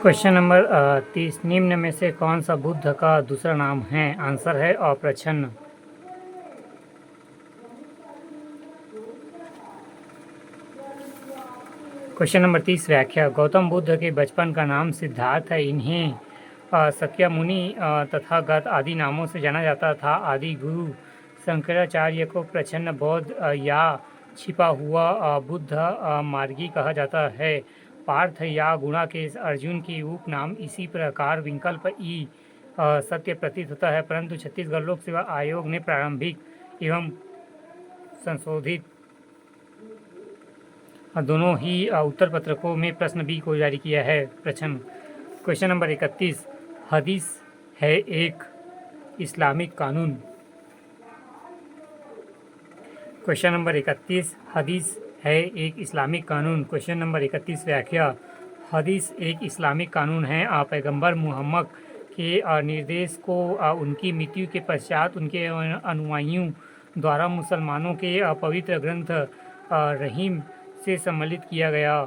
Question number 30, निम्न में से कौन सा बुद्ध का दूसरा नाम है? आंसर है अप्रच्छन्न। क्वेश्चन नंबर 30, व्याख्या। गौतम बुद्ध के बचपन का नाम सिद्धार्थ है। इन्हें सक्यामुनि तथागत आदि नामों से जाना जाता था। आदि गुरु शंकराचार्य को प्रच्छन्न बौद्ध या छिपा हुआ बुद्ध मार्गी कहा जाता है। पार्थ या गुणा के अर्जुन के उपनाम इसी प्रकार विकल्प ई सत्य प्रतीत होता है, परंतु छत्तीसगढ़ लोक सेवा आयोग ने प्रारंभिक एवं संशोधित दोनों ही उत्तर पत्रकों में प्रश्न बी को जारी किया है। प्रश्न क्वेश्चन नंबर 31, हदीस है एक इस्लामिक कानून। क्वेश्चन नंबर 31, हदीस है एक इस्लामिक कानून। क्वेश्चन नंबर 31, व्याख्या। हदीस एक इस्लामिक कानून है। पैगंबर मुहम्मद के निर्देश को उनकी मृत्यु के पश्चात उनके अनुयायियों द्वारा मुसलमानों के पवित्र ग्रंथ रहीम से सम्मिलित किया गया।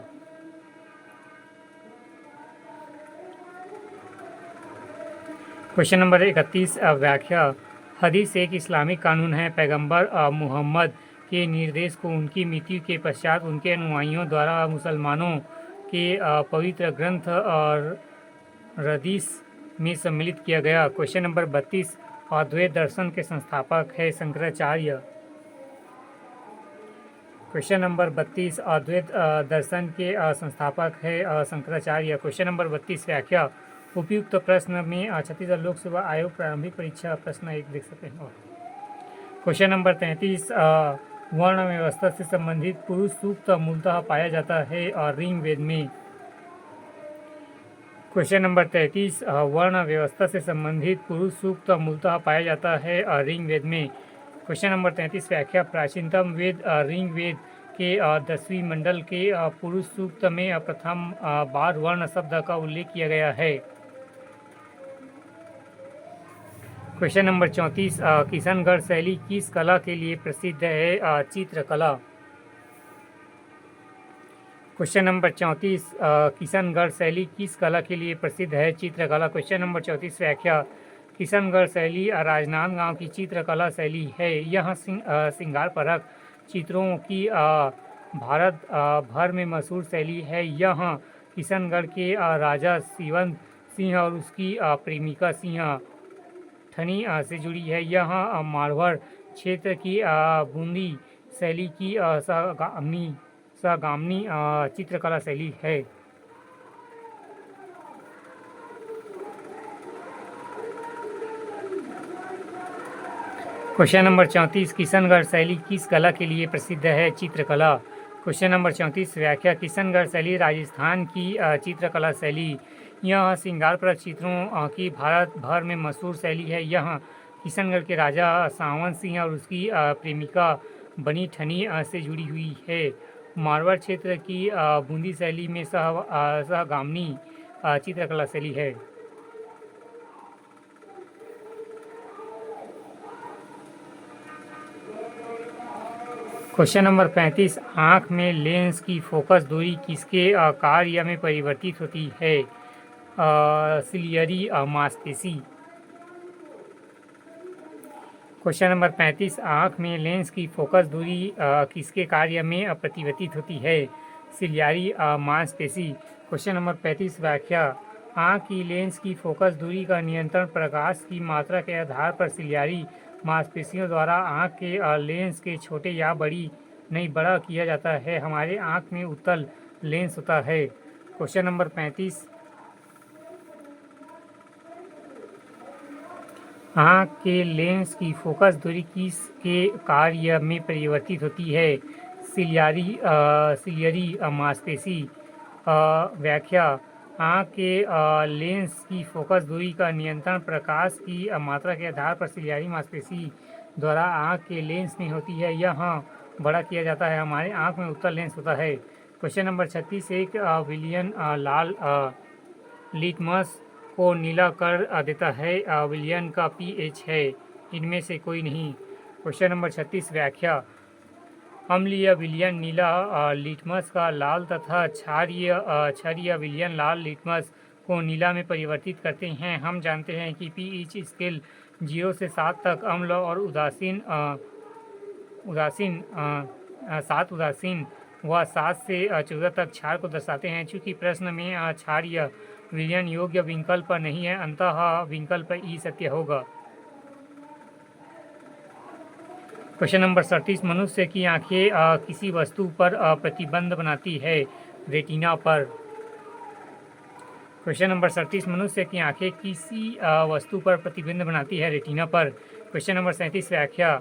क्वेश्चन नंबर 31, व्याख्या। हदीस एक इस्लामिक कानून है। पैगंबर मुहम्मद के निर्देश को उनकी मृत्यु के पश्चात उनके अनुयायियों द्वारा मुसलमानों के पवित्र ग्रंथ और हदीस में सम्मिलित किया गया। क्वेश्चन नंबर 32, अद्वैत दर्शन के संस्थापक है शंकराचार्य। क्वेश्चन नंबर 32, अद्वैत दर्शन के संस्थापक है शंकराचार्य। क्वेश्चन नंबर 32, व्याख्या। उपयुक्त प्रश्न में छत्तीसगढ़ लोक सेवा आयोग प्रारंभिक परीक्षा प्रश्न 1 देख सकते हैं। क्वेश्चन नंबर 33, वर्ण व्यवस्था से संबंधित पुरुष सूक्त मूलतः पाया जाता है और ऋग्वेद में। क्वेश्चन नंबर 33, वर्ण व्यवस्था से संबंधित पुरुष सूक्त मूलतः पाया जाता है और ऋग्वेद में। क्वेश्चन नंबर 33, व्याख्या। प्राचीनतम वेद ऋग्वेद के 10वीं मंडल के पुरुष सूक्त में प्रथम बार वर्ण शब्द का उल्लेख किया गया है। क्वेश्चन नंबर 34, किशनगढ़ शैली किस कला के लिए प्रसिद्ध है? चित्रकला। क्वेश्चन नंबर 34, किशनगढ़ शैली किस कला के लिए प्रसिद्ध है? चित्रकला। क्वेश्चन नंबर 34, व्याख्या। किशनगढ़ शैली राजनांदगांव की चित्रकला शैली है। यह श्रृंगार परक चित्रों की भारत भर में मशहूर शैली है। यह किशनगढ़ के राजा शिवंत सिंह और उसकी प्रेमिका सिंह ठनी से जुड़ी है। यह मारवाड़ क्षेत्र की बूंदी शैली की सहगामिनी चित्रकला शैली है। क्वेश्चन नंबर 34, किशनगढ़ शैली किस कला के लिए प्रसिद्ध है? चित्रकला। क्वेश्चन नंबर 34, व्याख्या। किशनगढ़ शैली राजस्थान की चित्रकला शैली। यह श्रृंगार परक चित्रों की भारत भर में मशहूर शैली है। यह किशनगढ़ के राजा सावन सिंह और उसकी प्रेमिका बनी ठनी से जुड़ी हुई है। मारवाड़ क्षेत्र की बूंदी शैली में सहगामिनी चित्रकला शैली है। क्वेश्चन नंबर 35, आँख में लेंस की फोकस दूरी किसके कार्य में परिवर्तित होती है? सिलियरी मांसपेशी। क्वेश्चन नंबर 35, आँख में लेंस की फोकस दूरी किसके कार्य में परिवर्तित होती है? सिलियरी मांसपेशी। क्वेश्चन नंबर 35, व्याख्या। आँख की लेंस की फोकस दूरी का नियंत्रण प्रकाश की मात्रा के आधार पर सिलियरी मांसपेशियों द्वारा आँख के लेंस के छोटे या बड़ा किया जाता है। हमारे आँख में उत्तल लेंस होता है। क्वेश्चन नंबर 35, आँख के लेंस की फोकस दूरी किसके कार्य में परिवर्तित होती है? सिलियरी मांसपेशी। व्याख्या। आँख के लेंस की फोकस दूरी का नियंत्रण प्रकाश की मात्रा के आधार पर सिलियरी मांसपेशी द्वारा आँख के लेंस में होती है। यह बड़ा किया जाता है। हमारे आँख में उत्तल लेंस होता है। क्वेश्चन नंबर 36, एक विलियन लाल लिटमस को नीला कर देता है। विलियन का pH है इनमें से कोई नहीं। क्वेश्चन नंबर 36, व्याख्या। अम्लीय विलियन नीला लिटमस का लाल तथा क्षारीय विलियन लाल लिटमस को नीला में परिवर्तित करते हैं। हम जानते हैं कि पीएच स्केल 0 से 7 तक अम्ल और उदासीन 7 उदासीन व 7 से 14 तक क्षार को दर्शाते हैं। चूँकि प्रश्न में क्षारीय विलयन योग्य विकल्प नहीं है, अंततः विकल्प ई सत्य होगा। क्वेश्चन नंबर 37, मनुष्य की आंखें किसी वस्तु पर प्रतिबंध बनाती है, रेटिना पर। क्वेश्चन नंबर 37, मनुष्य की आंखें किसी वस्तु पर प्रतिबिंब बनाती है, रेटिना पर। क्वेश्चन नंबर 37, व्याख्या।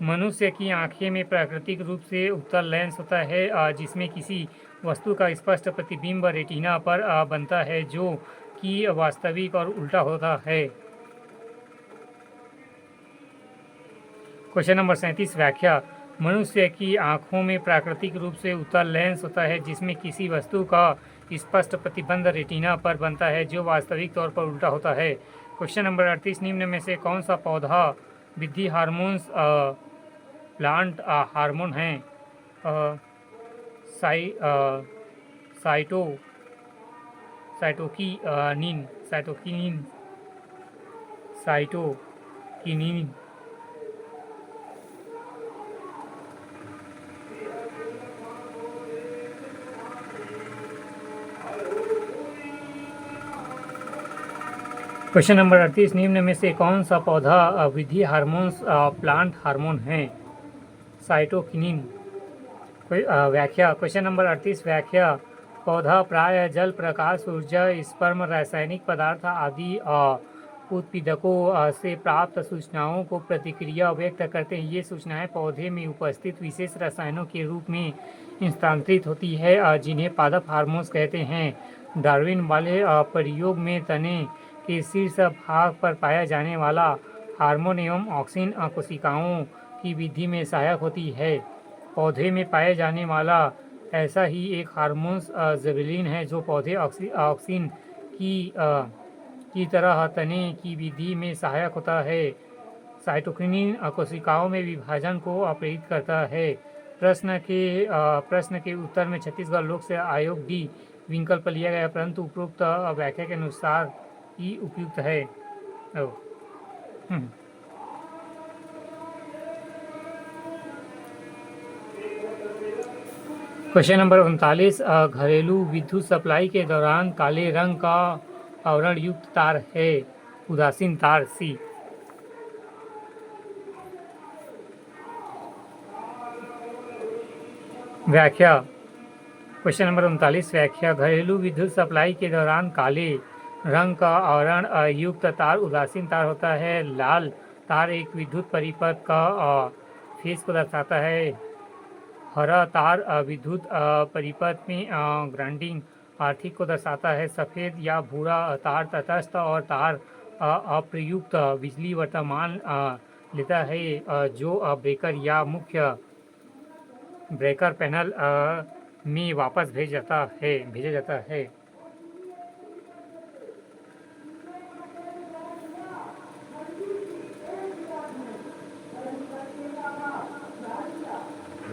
मनुष्य की आंखें में प्राकृतिक रूप से उत्तल लेंस होता है जिसमें किसी वस्तु का स्पष्ट प्रतिबिंब रेटिना पर बनता है, जो कि वास्तविक और उल्टा होता है। क्वेश्चन नंबर 37, व्याख्या। मनुष्य की आंखों में प्राकृतिक रूप से उत्तल लेंस होता है जिसमें किसी वस्तु का स्पष्ट प्रतिबिंब रेटिना पर बनता है, जो वास्तविक तौर पर उल्टा होता है। क्वेश्चन नंबर 38, निम्न में से कौन सा पौधा वृद्धि हार्मोन्स प्लांट हार्मोन हैं? साइटोकिनिन। क्वेश्चन नंबर 38, निम्न में से कौन सा पौधा वृद्धि हार्मोन्स प्लांट हार्मोन है? साइटोकिनिन। व्याख्या। क्वेश्चन नंबर 38, व्याख्या। पौधा प्राय जल, प्रकाश, ऊर्जा, स्पर्म, रासायनिक पदार्थ आदि उत्पीड़कों से प्राप्त सूचनाओं को प्रतिक्रिया व्यक्त करते हैं। ये सूचनाएं पौधे में उपस्थित विशेष रसायनों के रूप में स्थानांतरित होती है, जिन्हें पादप हार्मोन्स कहते हैं। डार्विन वाले प्रयोग में तने के शीर्ष भाग पर पाया जाने वाला हार्मोन एवं ऑक्सिन कोशिकाओं की वृद्धि में सहायक होती है। पौधे में पाए जाने वाला ऐसा ही एक हार्मोन ज़िबेलिन है, जो पौधे ऑक्सिन की तरह तने की वृद्धि में सहायक होता है। साइटोकिनिन कोशिकाओं में विभाजन को प्रेरित करता है। प्रश्न के उत्तर में छत्तीसगढ़ लोक सेवा आयोग डी विकल्प लिया गया, परंतु उपरोक्त व्याख्या के अनुसार ई उपयुक्त है। क्वेश्चन नंबर 39, घरेलू विद्युत सप्लाई के दौरान काले रंग का आवरण युक्त तार है, उदासीन तार। सी। व्याख्या। क्वेश्चन नंबर 39, व्याख्या। घरेलू विद्युत सप्लाई के दौरान काले रंग का आवरण युक्त तार उदासीन तार होता है। लाल तार एक विद्युत परिपथ का फेज को दर्शाता है। हरा तार विद्युत परिपथ में ग्राउंडिंग आर्थिक को दर्शाता है। सफ़ेद या भूरा तार तटस्थ और तार अप्रयुक्त बिजली वर्तमान लेता है, जो ब्रेकर या मुख्य ब्रेकर पैनल में वापस भेजा जाता है।